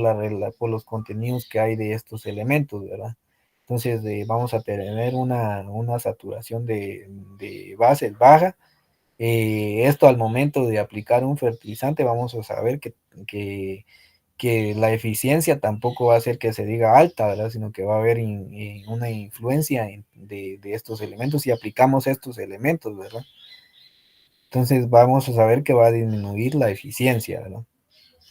los contenidos que hay de estos elementos, ¿verdad? Entonces vamos a tener una saturación de bases baja. Esto al momento de aplicar un fertilizante vamos a saber que, que la eficiencia tampoco va a ser que se diga alta, ¿verdad? Sino que va a haber una influencia de estos elementos y aplicamos estos elementos, ¿verdad? Entonces vamos a saber que va a disminuir la eficiencia, ¿verdad?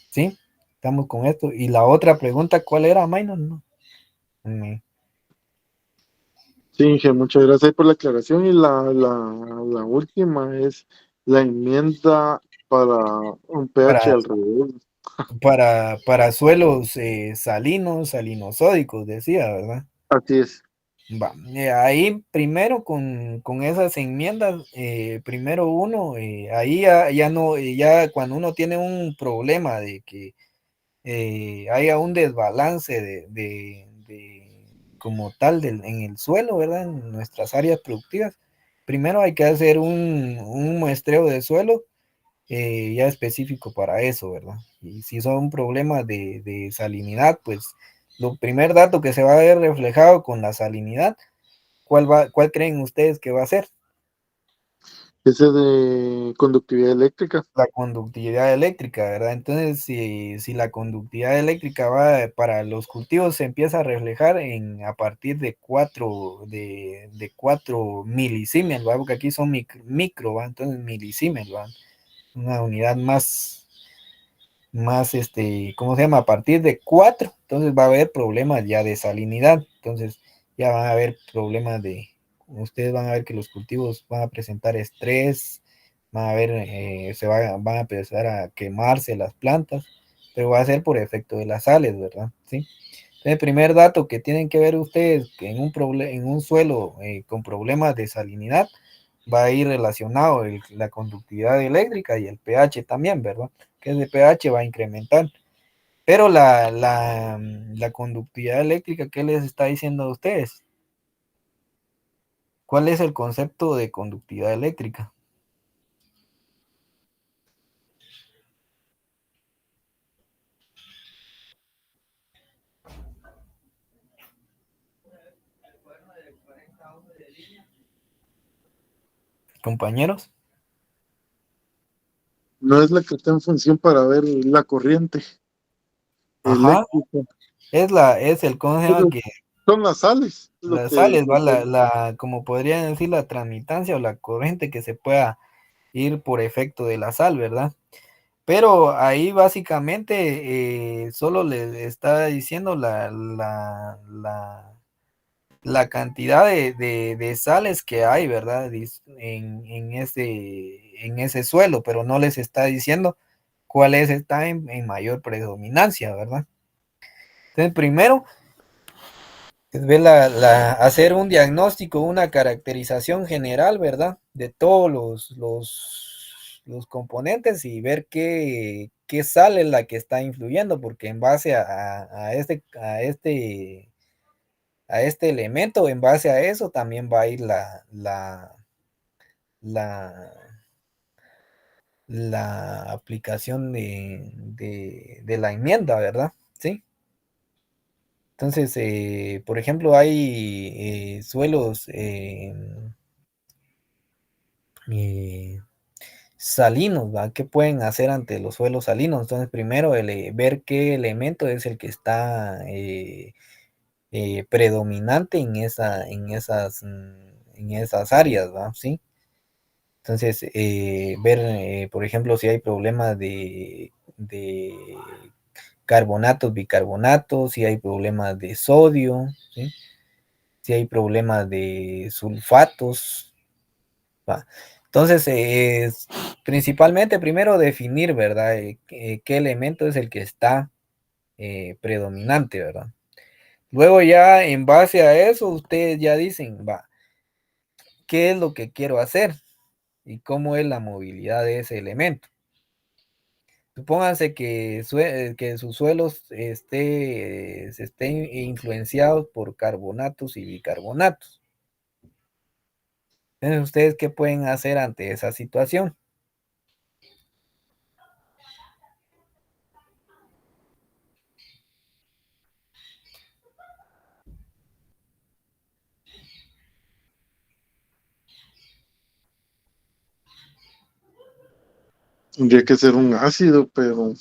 ¿Sí? Estamos con esto. Y la otra pregunta, ¿cuál era, Minor? No. Sí, Inge, muchas gracias por la aclaración. Y la última es la enmienda para un pH Para, alrededor. para suelos salinos, salinosódicos, decía, ¿verdad? Así es. Va, ahí primero con esas enmiendas, primero uno, ahí ya no, ya cuando uno tiene un problema de que haya un desbalance como tal en el suelo, ¿verdad? En nuestras áreas productivas, primero hay que hacer un muestreo de suelo ya específico para eso, ¿verdad? Y si son problemas de salinidad, pues lo primer dato que se va a ver reflejado con la salinidad, ¿cuál creen ustedes que va a ser? Ese de conductividad eléctrica. La conductividad eléctrica, ¿verdad? Entonces, si la conductividad eléctrica para los cultivos se empieza a reflejar a partir de 4 milisiemens, ¿va? Porque aquí son micro, ¿va? Entonces milisiemens, ¿va? Una unidad más, ¿cómo se llama? A partir de 4, entonces va a haber problemas ya de salinidad, entonces ya van a haber problemas ustedes van a ver que los cultivos van a presentar estrés, van a ver, van a empezar a quemarse las plantas, pero va a ser por efecto de las sales, ¿verdad? ¿Sí? El primer dato que tienen que ver ustedes que en un suelo con problemas de salinidad, va a ir relacionado la conductividad eléctrica y el pH también, ¿verdad? Que ese pH va a incrementar. Pero la conductividad eléctrica, ¿qué les está diciendo a ustedes? ¿Cuál es el concepto de conductividad eléctrica? Compañeros. No es la que está en función para ver la corriente Ajá, eléctrica. es el, ¿cómo se llama? Pero Que son las sales, lo las que, sales, lo va que- como podrían decir, la transmitancia o la corriente que se pueda ir por efecto de la sal, ¿verdad? Pero ahí básicamente solo le está diciendo la cantidad de sales que hay, ¿verdad? En ese suelo, pero no les está diciendo cuáles están en mayor predominancia, ¿verdad? Entonces, primero es ver hacer un diagnóstico, una caracterización general, ¿verdad? De todos los componentes y ver qué sale la que está influyendo, porque en base a este elemento, en base a eso también va a ir la, la aplicación de la enmienda, ¿verdad? Sí. Entonces, por ejemplo, hay suelos eh, salinos, ¿va? ¿Qué pueden hacer ante los suelos salinos? Entonces, primero, ver qué elemento es el que está predominante en esas áreas, ¿va? ¿Sí? Entonces, ver, por ejemplo, si hay problemas de carbonatos, bicarbonatos, si hay problemas de sodio, ¿sí? Si hay problemas de sulfatos, ¿va? Entonces, principalmente primero definir, ¿verdad? Qué elemento es el que está predominante, ¿verdad? Luego ya en base a eso, ustedes ya dicen, va, ¿qué es lo que quiero hacer? ¿Y cómo es la movilidad de ese elemento? Supónganse que sus suelos se estén influenciados por carbonatos y bicarbonatos. Entonces, ¿ustedes qué pueden hacer ante esa situación? tendría que ser un ácido, pero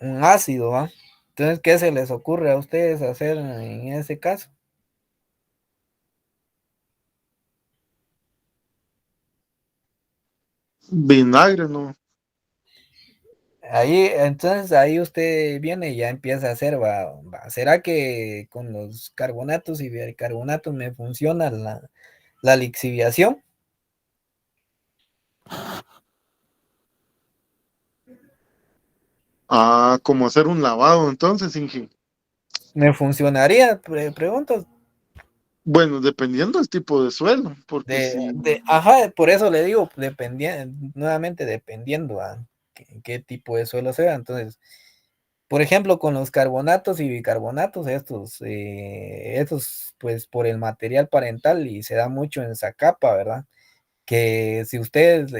Un ácido, ¿va? Entonces, ¿qué se les ocurre a ustedes hacer en ese caso? vinagre, ¿no? Entonces ahí usted viene y ya empieza a hacer, ¿será que con los carbonatos y bicarbonatos me funciona la lixiviación? Ah, como hacer un lavado, entonces, Inge. ¿Me funcionaría? Pregunto. Bueno, dependiendo del tipo de suelo, porque si, Ajá, por eso le digo, nuevamente dependiendo a qué tipo de suelo sea. Entonces, por ejemplo, con los carbonatos y bicarbonatos, estos pues por el material parental y se da mucho en Zacapa, ¿verdad? Que si ustedes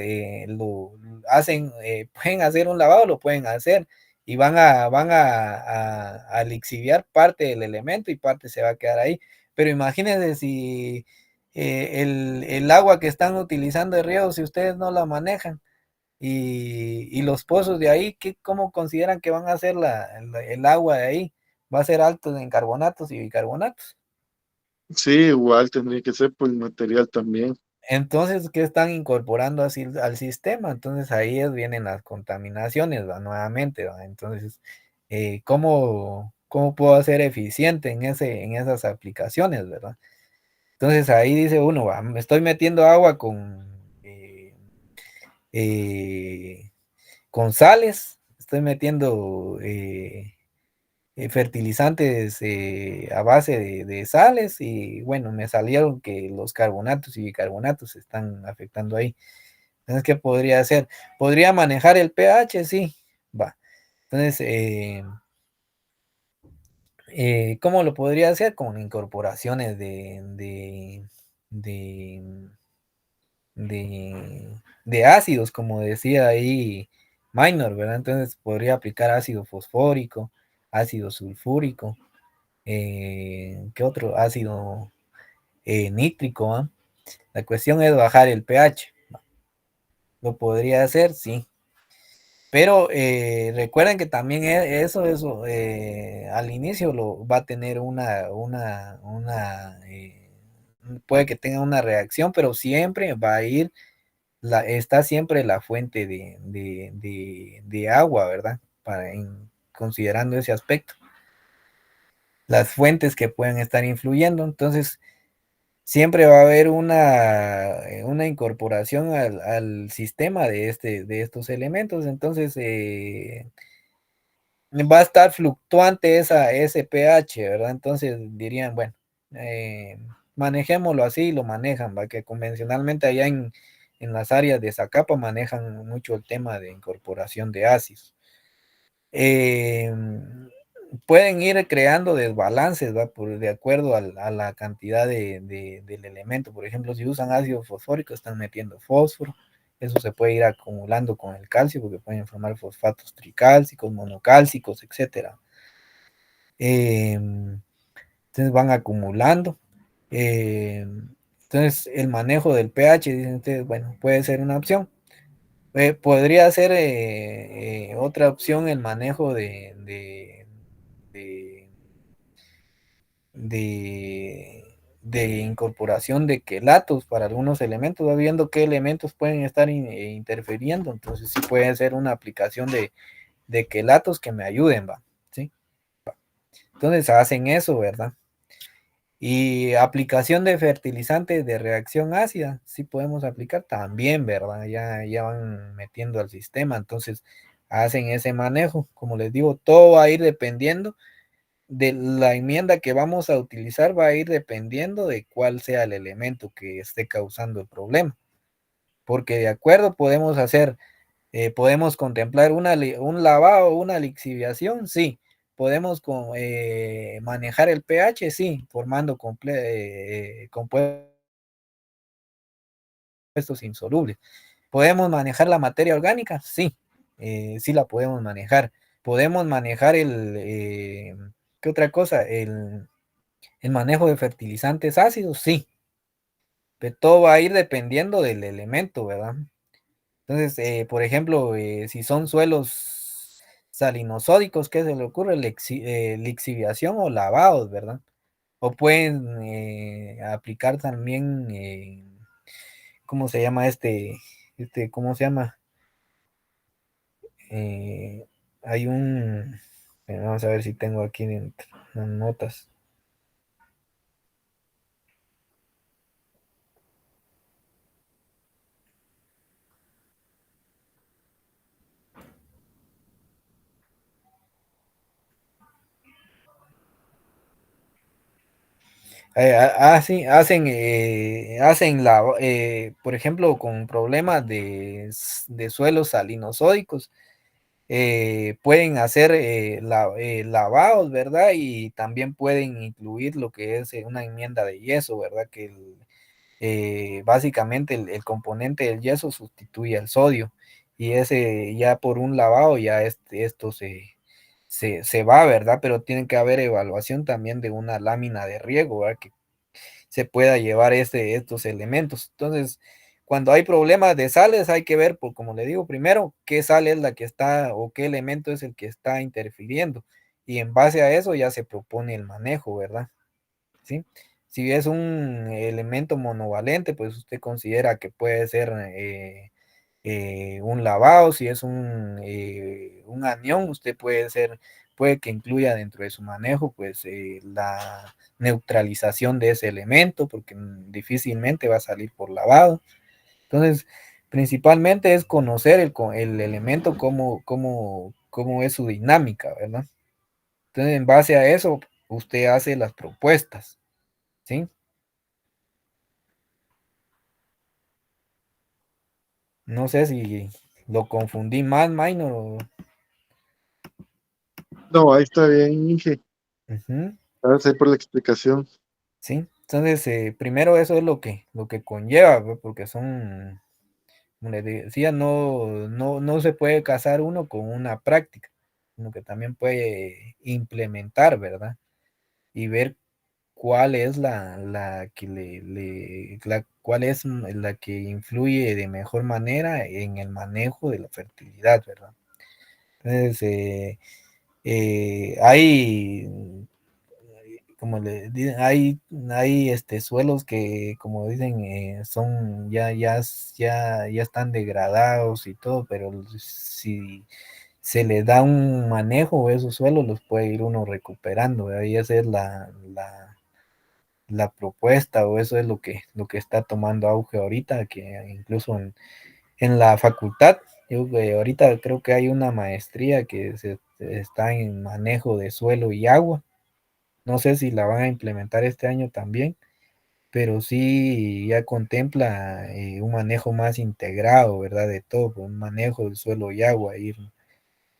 lo hacen, pueden hacer un lavado, lo pueden hacer y van a lixiviar parte del elemento y parte se va a quedar ahí. Pero imagínense si el agua que están utilizando de río, si ustedes no la manejan y los pozos de ahí, ¿cómo consideran que van a ser el agua de ahí? Va a ser alto en carbonatos y bicarbonatos. sí, igual tendría que ser por el material también. Entonces, ¿qué están incorporando así al sistema? Entonces ahí vienen las contaminaciones, ¿va? Nuevamente, ¿va? Entonces, ¿cómo puedo ser eficiente en esas aplicaciones, ¿verdad? Entonces ahí dice uno, va, me estoy metiendo agua eh, con sales, estoy metiendo fertilizantes a base de sales y bueno, me salieron que los carbonatos y bicarbonatos se están afectando ahí. Entonces, ¿qué podría hacer? ¿Podría manejar el pH? Sí, va. Entonces, ¿cómo lo podría hacer? Con incorporaciones de, de ácidos, como decía ahí Minor, ¿verdad? Entonces podría aplicar ácido fosfórico, ácido sulfúrico, ¿qué otro? Ácido nítrico, ¿ah? La cuestión es bajar el pH. ¿Lo podría hacer? Sí. Pero recuerden que también eso al inicio lo va a tener puede que tenga una reacción, pero siempre va a ir, está siempre la fuente de agua, ¿verdad? Considerando ese aspecto, las fuentes que pueden estar influyendo, entonces siempre va a haber una incorporación al sistema de estos elementos, entonces va a estar fluctuante ese pH, ¿verdad? Entonces dirían, bueno, eh, manejémoslo así, lo manejan, va que convencionalmente allá en las áreas de Zacapa manejan mucho el tema de incorporación de ácidos. Eh, pueden ir creando desbalances, ¿va? De acuerdo a la cantidad del elemento. Por ejemplo, si usan ácido fosfórico, están metiendo fósforo. Eso se puede ir acumulando con el calcio porque pueden formar fosfatos tricálcicos, monocálcicos, etcétera. Entonces van acumulando. Eh, entonces el manejo del pH, dicen ustedes, bueno, puede ser una opción. Podría ser otra opción el manejo de, de incorporación de quelatos para algunos elementos, va viendo qué elementos pueden estar interfiriendo, entonces sí puede ser una aplicación de quelatos que me ayuden, va, ¿sí? Entonces hacen eso, ¿verdad? Y aplicación de fertilizantes de reacción ácida, sí podemos aplicar también, ¿verdad? Ya van metiendo al sistema, entonces hacen ese manejo. Como les digo, todo va a ir dependiendo de la enmienda que vamos a utilizar, va a ir dependiendo de cuál sea el elemento que esté causando el problema. Porque de acuerdo podemos hacer, podemos contemplar un lavado, una lixiviación, sí. Podemos manejar el pH, sí, formando compuestos insolubles. ¿Podemos manejar la materia orgánica? Sí, sí la podemos manejar. Podemos manejar ¿qué otra cosa? El manejo de fertilizantes ácidos, sí. Pero todo va a ir dependiendo del elemento, ¿verdad? Entonces, por ejemplo, si son suelos salinosódicos, ¿qué se le ocurre? Lixiviación o lavados, ¿verdad? O pueden aplicar también, ¿cómo se llama cómo se llama? Eh, hay vamos a ver si tengo aquí en las notas. Sí, por ejemplo, con problemas de suelos salinosódicos, pueden hacer lavados, ¿verdad? Y también pueden incluir lo que es una enmienda de yeso, ¿verdad? Que básicamente el componente del yeso sustituye al sodio y ese ya por un lavado ya esto se va, ¿verdad? Pero tiene que haber evaluación también de una lámina de riego, ¿verdad? Que se pueda llevar estos elementos. Entonces, cuando hay problemas de sales, hay que ver, como le digo, primero, qué sal es la que está o qué elemento es el que está interfiriendo. Y en base a eso ya se propone el manejo, ¿verdad? ¿Sí? Si es un elemento monovalente, pues usted considera que puede ser un lavado, si es un anión, usted puede que incluya dentro de su manejo, pues la neutralización de ese elemento, porque difícilmente va a salir por lavado. Entonces, principalmente es conocer el elemento, cómo es su dinámica, ¿verdad? Entonces, en base a eso, usted hace las propuestas, ¿sí? No sé si lo confundí más, Minor. No, ahí está bien, Inge. Ujú. Gracias por la explicación. Sí, entonces primero eso es lo que conlleva, ¿ve? Porque son, como les decía, no se puede casar uno con una práctica, sino que también puede implementar, ¿verdad? Y ver cuál es la que cuál es la que influye de mejor manera en el manejo de la fertilidad, ¿verdad? Entonces, hay como le dicen, hay suelos que, como dicen, son ya están degradados y todo, pero si se le da un manejo, esos suelos los puede ir uno recuperando, ¿verdad? Y esa es la propuesta, o eso es lo que está tomando auge ahorita, que incluso en la facultad, yo ahorita creo que hay una maestría que está en manejo de suelo y agua. No sé si la van a implementar este año también, pero sí ya contempla un manejo más integrado, ¿verdad? De todo, pues, un manejo del suelo y agua, ir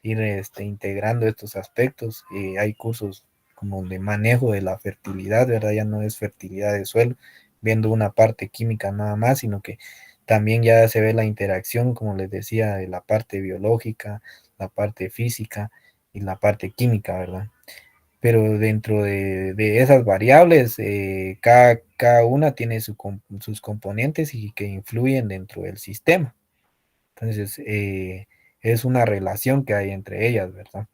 integrando estos aspectos. Hay cursos como de manejo de la fertilidad, ¿verdad? Ya no es fertilidad del suelo, viendo una parte química nada más, sino que también ya se ve la interacción, como les decía, de la parte biológica, la parte física y la parte química, ¿verdad? Pero dentro de esas variables, cada una tiene sus componentes y que influyen dentro del sistema. Entonces, es una relación que hay entre ellas, ¿verdad?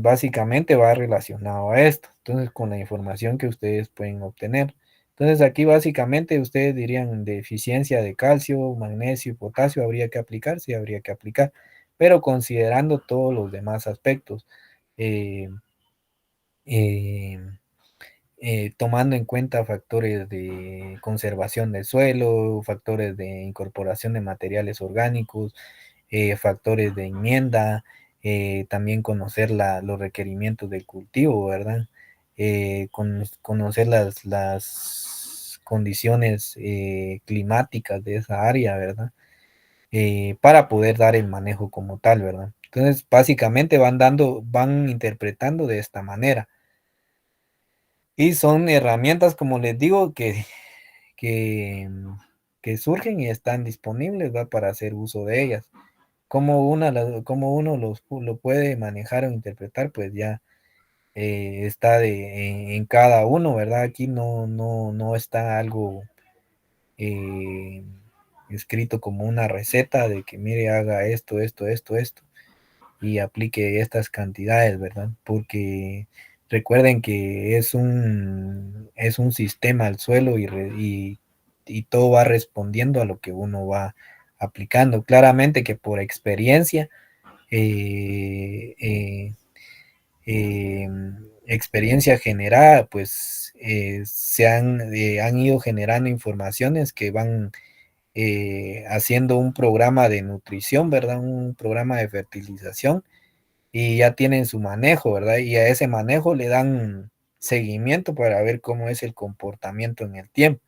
Básicamente va relacionado a esto. Entonces, con la información que ustedes pueden obtener. Entonces, aquí básicamente ustedes dirían deficiencia de calcio, magnesio, potasio, habría que aplicar, sí, habría que aplicar, pero considerando todos los demás aspectos. Eh, eh, Tomando en cuenta factores de conservación del suelo, factores de incorporación de materiales orgánicos, factores de enmienda, también conocer los requerimientos del cultivo, ¿verdad? Conocer las condiciones climáticas de esa área, ¿verdad? Para poder dar el manejo como tal, ¿verdad? Entonces, básicamente van interpretando de esta manera. Y son herramientas, como les digo, que, que surgen y están disponibles, ¿va? Para hacer uso de ellas. Como uno lo puede manejar o interpretar, pues ya está en cada uno, ¿verdad? Aquí no está algo eh, escrito como una receta de que mire, haga esto, esto, esto, esto y aplique estas cantidades, ¿verdad? Porque recuerden que es un sistema al suelo y todo va respondiendo a lo que uno va aplicando. Claramente que por experiencia, eh, eh, eh, experiencia generada, pues han ido generando informaciones que van haciendo un programa de nutrición, ¿verdad? Un programa de fertilización y ya tienen su manejo, ¿verdad? Y a ese manejo le dan seguimiento para ver cómo es el comportamiento en el tiempo.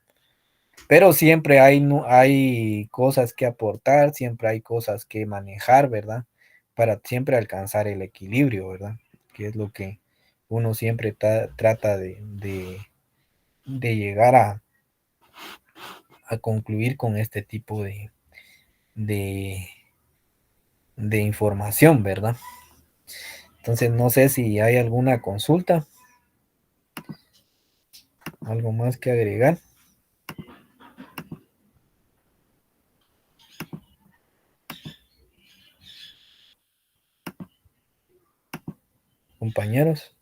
Pero siempre hay, hay cosas que aportar, siempre hay cosas que manejar, ¿verdad? Para siempre alcanzar el equilibrio, ¿verdad? Que es lo que uno siempre trata de llegar a concluir con este tipo de, de información, ¿verdad? Entonces, no sé si hay alguna consulta, algo más que agregar, compañeros.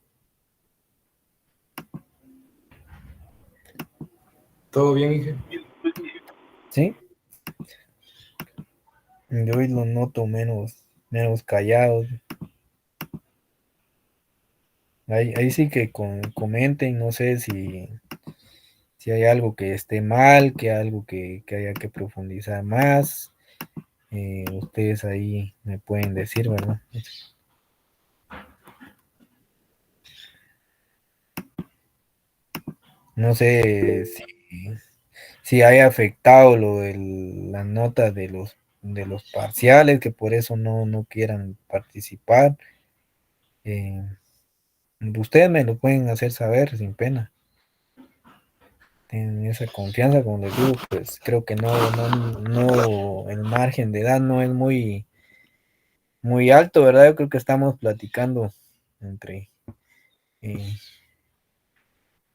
¿Todo bien, Inge? ¿Sí? Yo hoy lo noto menos callados. Ahí sí que comenten, no sé si hay algo que esté mal, que algo que haya que profundizar más. Ustedes ahí me pueden decir, ¿verdad? No sé si haya afectado la nota de los parciales, que por eso no quieran participar. Eh, Ustedes me lo pueden hacer saber sin pena. En esa confianza, como les digo, pues creo que el margen de edad no es muy alto, ¿verdad? Yo creo que estamos platicando entre eh,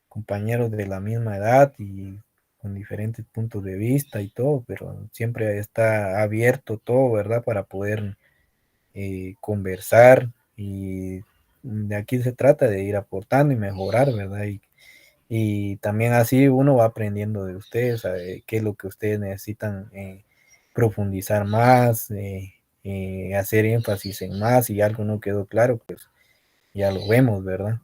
compañeros de la misma edad y con diferentes puntos de vista y todo, pero siempre está abierto todo, ¿verdad? Para poder conversar, y de aquí se trata de ir aportando y mejorar, ¿verdad? Y también así uno va aprendiendo de ustedes, sabe qué es lo que ustedes necesitan profundizar más, hacer énfasis en más, y algo no quedó claro, pues ya lo vemos, ¿verdad?